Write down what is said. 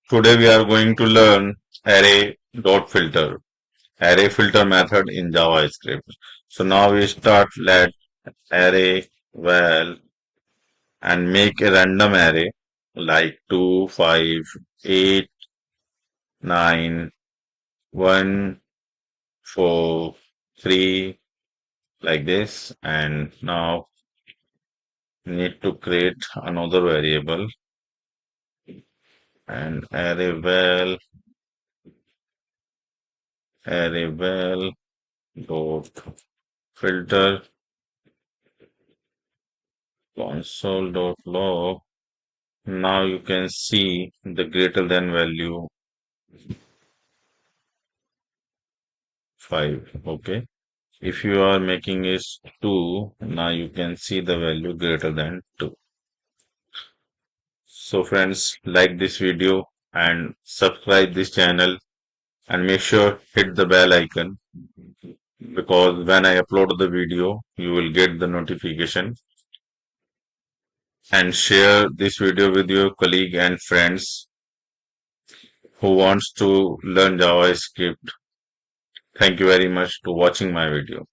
Today we are going to learn Array.filter, array filter method in JavaScript. So now we start let array val and make a random array like 2, 5, 8, 9, 1, 4, 3 like this, and now need to create another variable and array val dot filter console.log. Now you can see the greater than value 5. Okay. If you are making is 2, now you can see the value greater than 2. So friends, like this video and subscribe this channel and make sure hit the bell icon, because when I upload the video, you will get the notification, and share this video with your colleague and friends who wants to learn JavaScript. Thank you very much for watching my video.